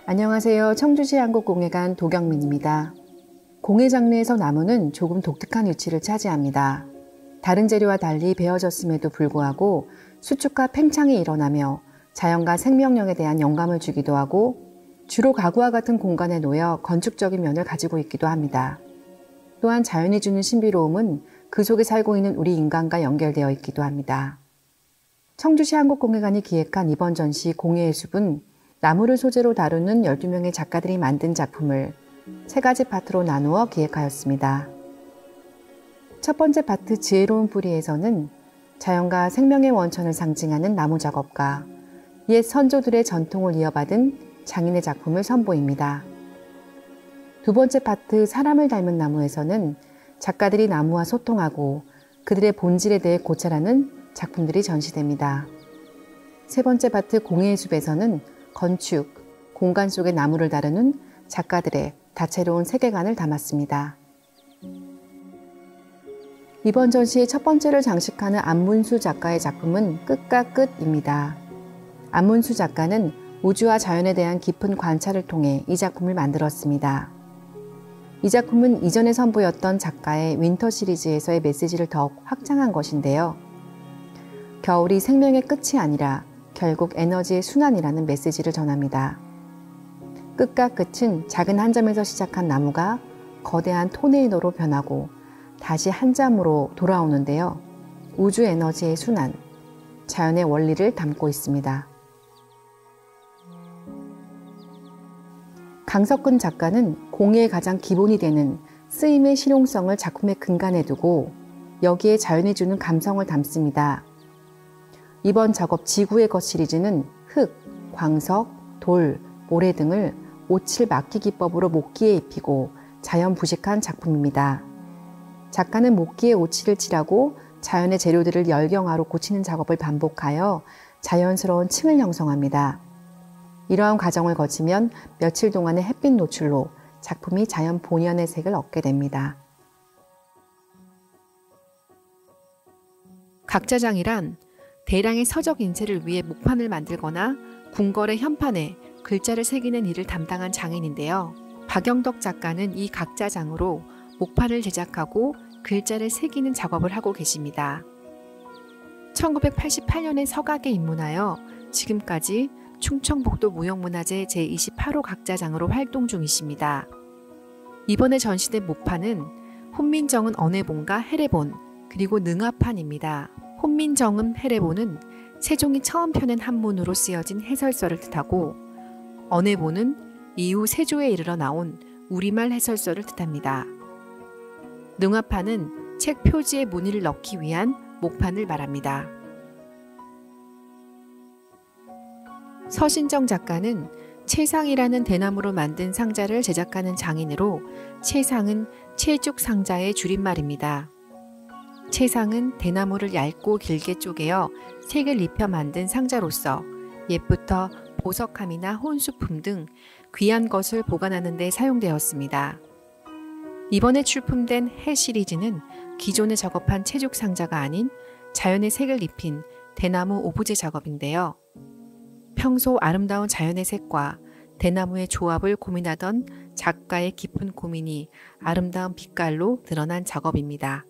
안녕하세요. 청주시 한국공예관 도경민입니다. 공예 장르에서 나무는 조금 독특한 위치를 차지합니다. 다른 재료와 달리 베어졌음에도 불구하고 수축과 팽창이 일어나며 자연과 생명력에 대한 영감을 주기도 하고 주로 가구와 같은 공간에 놓여 건축적인 면을 가지고 있기도 합니다. 또한 자연이 주는 신비로움은 그 속에 살고 있는 우리 인간과 연결되어 있기도 합니다. 청주시 한국공예관이 기획한 이번 전시 공예의 숲은 나무를 소재로 다루는 12명의 작가들이 만든 작품을 3가지 파트로 나누어 기획하였습니다. 첫 번째 파트 지혜로운 뿌리에서는 자연과 생명의 원천을 상징하는 나무 작업과 옛 선조들의 전통을 이어받은 장인의 작품을 선보입니다. 두 번째 파트 사람을 닮은 나무에서는 작가들이 나무와 소통하고 그들의 본질에 대해 고찰하는 작품들이 전시됩니다. 세 번째 파트 공예의 숲에서는 건축, 공간 속의 나무를 다루는 작가들의 다채로운 세계관을 담았습니다. 이번 전시의 첫 번째를 장식하는 안문수 작가의 작품은 끝과 끝입니다. 안문수 작가는 우주와 자연에 대한 깊은 관찰을 통해 이 작품을 만들었습니다. 이 작품은 이전에 선보였던 작가의 윈터 시리즈에서의 메시지를 더욱 확장한 것인데요. 겨울이 생명의 끝이 아니라 결국 에너지의 순환이라는 메시지를 전합니다. 끝과 끝은 작은 한 점에서 시작한 나무가 거대한 토네이도로 변하고 다시 한 점으로 돌아오는데요. 우주 에너지의 순환, 자연의 원리를 담고 있습니다. 강석근 작가는 공예의 가장 기본이 되는 쓰임의 실용성을 작품의 근간에 두고 여기에 자연이 주는 감성을 담습니다. 이번 작업 지구의 것 시리즈는 흙, 광석, 돌, 모래 등을 오칠 막기 기법으로 목기에 입히고 자연 부식한 작품입니다. 작가는 목기에 오칠을 칠하고 자연의 재료들을 열경화로 고치는 작업을 반복하여 자연스러운 층을 형성합니다. 이러한 과정을 거치면 며칠 동안의 햇빛 노출로 작품이 자연 본연의 색을 얻게 됩니다. 각자장이란 대량의 서적 인쇄를 위해 목판을 만들거나 궁궐의 현판에 글자를 새기는 일을 담당한 장인인데요. 박영덕 작가는 이 각자장으로 목판을 제작하고 글자를 새기는 작업을 하고 계십니다. 1988년에 서각에 입문하여 지금까지 충청북도 무형문화재 제28호 각자장으로 활동 중이십니다. 이번에 전시된 목판은 혼민정음 언해본과 해례본 그리고 능화판입니다. 혼민정음 해례본은 세종이 처음 펴낸 한문으로 쓰여진 해설서를 뜻하고 언해본은 이후 세조에 이르러 나온 우리말 해설서를 뜻합니다. 능화판은 책 표지에 문의를 넣기 위한 목판을 말합니다. 서신정 작가는 채상이라는 대나무로 만든 상자를 제작하는 장인으로 채상은 채죽 상자의 줄임말입니다. 채상은 대나무를 얇고 길게 쪼개어 색을 입혀 만든 상자로서 옛부터 보석함이나 혼수품 등 귀한 것을 보관하는 데 사용되었습니다. 이번에 출품된 해 시리즈는 기존에 작업한 채죽 상자가 아닌 자연의 색을 입힌 대나무 오브제 작업인데요. 평소 아름다운 자연의 색과 대나무의 조합을 고민하던 작가의 깊은 고민이 아름다운 빛깔로 드러난 작업입니다.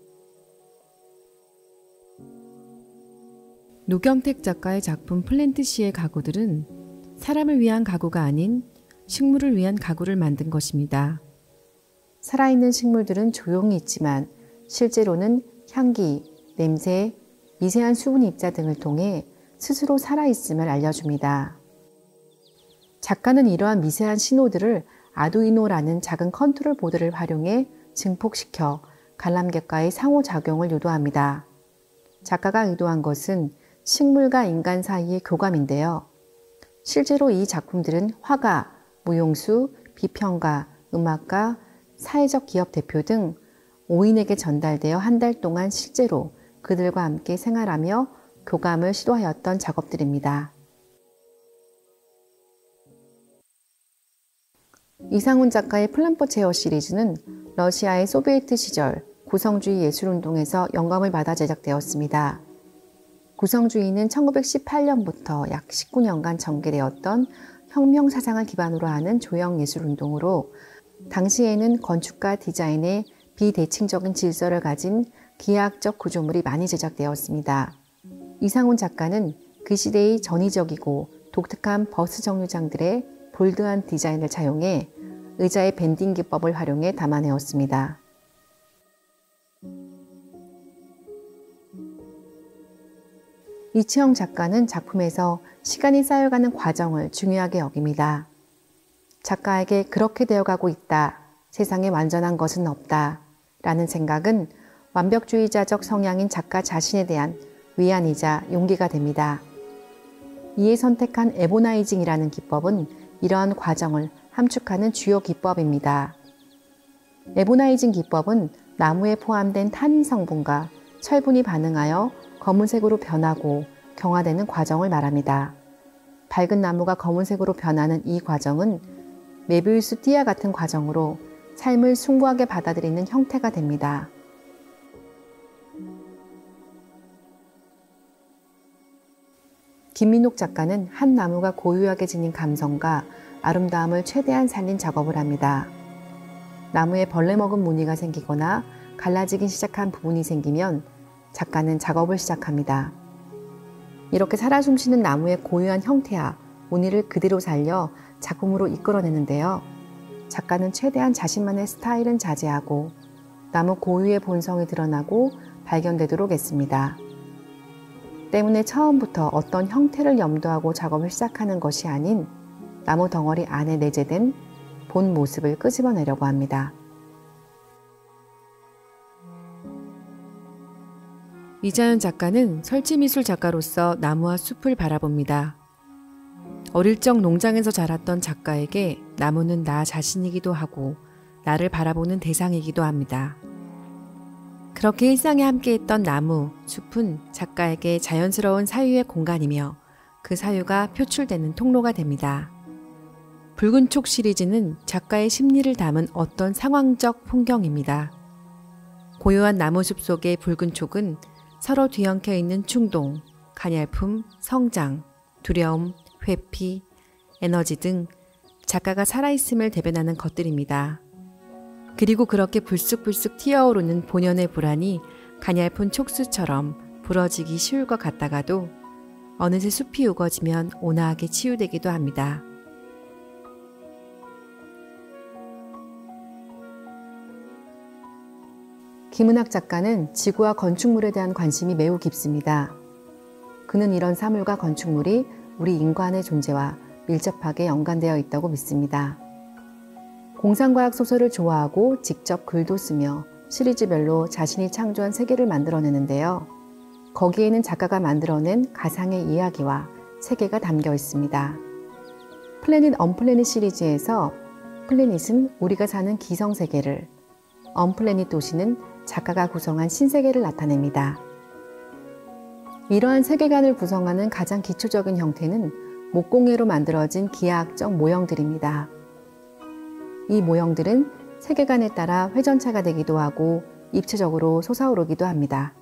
노경택 작가의 작품 플랜트시의 가구들은 사람을 위한 가구가 아닌 식물을 위한 가구를 만든 것입니다. 살아있는 식물들은 조용히 있지만 실제로는 향기, 냄새, 미세한 수분 입자 등을 통해 스스로 살아있음을 알려줍니다. 작가는 이러한 미세한 신호들을 아두이노라는 작은 컨트롤 보드를 활용해 증폭시켜 관람객과의 상호작용을 유도합니다. 작가가 의도한 것은 식물과 인간 사이의 교감인데요. 실제로 이 작품들은 화가, 무용수, 비평가, 음악가, 사회적 기업 대표 등 5인에게 전달되어 한 달 동안 실제로 그들과 함께 생활하며 교감을 시도하였던 작업들입니다. 이상훈 작가의 플란포체어 시리즈는 러시아의 소비에트 시절 구성주의 예술운동에서 영감을 받아 제작되었습니다. 구성주의는 1918년부터 약 19년간 전개되었던 혁명 사상을 기반으로 하는 조형 예술운동으로 당시에는 건축과 디자인의 비대칭적인 질서를 가진 기하학적 구조물이 많이 제작되었습니다. 이상훈 작가는 그 시대의 전위적이고 독특한 버스 정류장들의 볼드한 디자인을 차용해 의자의 밴딩 기법을 활용해 담아내었습니다. 이치영 작가는 작품에서 시간이 쌓여가는 과정을 중요하게 여깁니다. 작가에게 그렇게 되어가고 있다, 세상에 완전한 것은 없다 라는 생각은 완벽주의자적 성향인 작가 자신에 대한 위안이자 용기가 됩니다. 이에 선택한 에보나이징이라는 기법은 이러한 과정을 함축하는 주요 기법입니다. 에보나이징 기법은 나무에 포함된 탄닌 성분과 철분이 반응하여 검은색으로 변하고 경화되는 과정을 말합니다. 밝은 나무가 검은색으로 변하는 이 과정은 메비우스 띠와 같은 과정으로 삶을 숭고하게 받아들이는 형태가 됩니다. 김민옥 작가는 한 나무가 고유하게 지닌 감성과 아름다움을 최대한 살린 작업을 합니다. 나무에 벌레 먹은 무늬가 생기거나 갈라지기 시작한 부분이 생기면 작가는 작업을 시작합니다. 이렇게 살아 숨쉬는 나무의 고유한 형태와 무늬를 그대로 살려 작품으로 이끌어내는데요. 작가는 최대한 자신만의 스타일은 자제하고 나무 고유의 본성이 드러나고 발견되도록 했습니다. 때문에 처음부터 어떤 형태를 염두하고 작업을 시작하는 것이 아닌 나무 덩어리 안에 내재된 본 모습을 끄집어내려고 합니다. 이자연 작가는 설치미술 작가로서 나무와 숲을 바라봅니다. 어릴 적 농장에서 자랐던 작가에게 나무는 나 자신이기도 하고 나를 바라보는 대상이기도 합니다. 그렇게 일상에 함께했던 나무, 숲은 작가에게 자연스러운 사유의 공간이며 그 사유가 표출되는 통로가 됩니다. 붉은 촉 시리즈는 작가의 심리를 담은 어떤 상황적 풍경입니다. 고요한 나무숲 속의 붉은 촉은 서로 뒤엉켜 있는 충동, 가냘품, 성장, 두려움, 회피, 에너지 등 작가가 살아있음을 대변하는 것들입니다. 그리고 그렇게 불쑥불쑥 튀어오르는 본연의 불안이 가냘픈 촉수처럼 부러지기 쉬울 것 같다가도 어느새 숲이 우거지면 온화하게 치유되기도 합니다. 김은학 작가는 지구와 건축물에 대한 관심이 매우 깊습니다. 그는 이런 사물과 건축물이 우리 인간의 존재와 밀접하게 연관되어 있다고 믿습니다. 공상과학 소설을 좋아하고 직접 글도 쓰며 시리즈별로 자신이 창조한 세계를 만들어내는데요. 거기에는 작가가 만들어낸 가상의 이야기와 세계가 담겨 있습니다. 플래닛 언플래닛 시리즈에서 플래닛은 우리가 사는 기성세계를, 언플래닛 도시는 작가가 구성한 신세계를 나타냅니다. 이러한 세계관을 구성하는 가장 기초적인 형태는 목공예로 만들어진 기하학적 모형들입니다. 이 모형들은 세계관에 따라 회전차가 되기도 하고 입체적으로 솟아오르기도 합니다.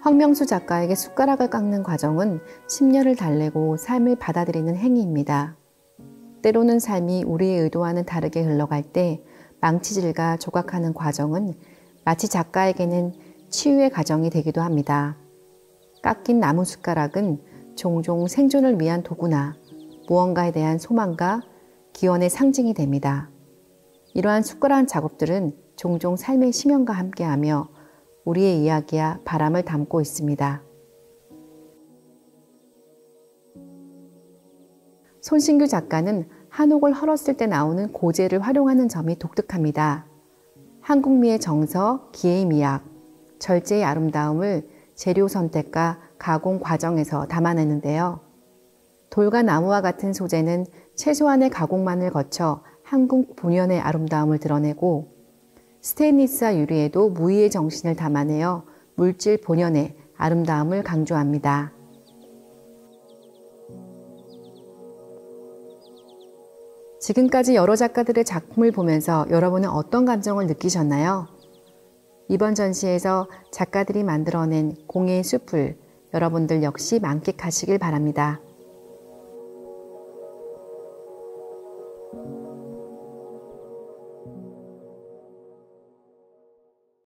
황명수 작가에게 숟가락을 깎는 과정은 심려를 달래고 삶을 받아들이는 행위입니다. 때로는 삶이 우리의 의도와는 다르게 흘러갈 때 망치질과 조각하는 과정은 마치 작가에게는 치유의 과정이 되기도 합니다. 깎인 나무 숟가락은 종종 생존을 위한 도구나 무언가에 대한 소망과 기원의 상징이 됩니다. 이러한 숟가락 작업들은 종종 삶의 심연과 함께하며 우리의 이야기와 바람을 담고 있습니다. 손신규 작가는 한옥을 헐었을 때 나오는 고재를 활용하는 점이 독특합니다. 한국미의 정서, 기의 미학, 절제의 아름다움을 재료 선택과 가공 과정에서 담아내는데요. 돌과 나무와 같은 소재는 최소한의 가공만을 거쳐 한국 본연의 아름다움을 드러내고 스테인리스와 유리에도 무의의 정신을 담아내어 물질 본연의 아름다움을 강조합니다. 지금까지 여러 작가들의 작품을 보면서 여러분은 어떤 감정을 느끼셨나요? 이번 전시에서 작가들이 만들어낸 공예의 숲을 여러분들 역시 만끽하시길 바랍니다.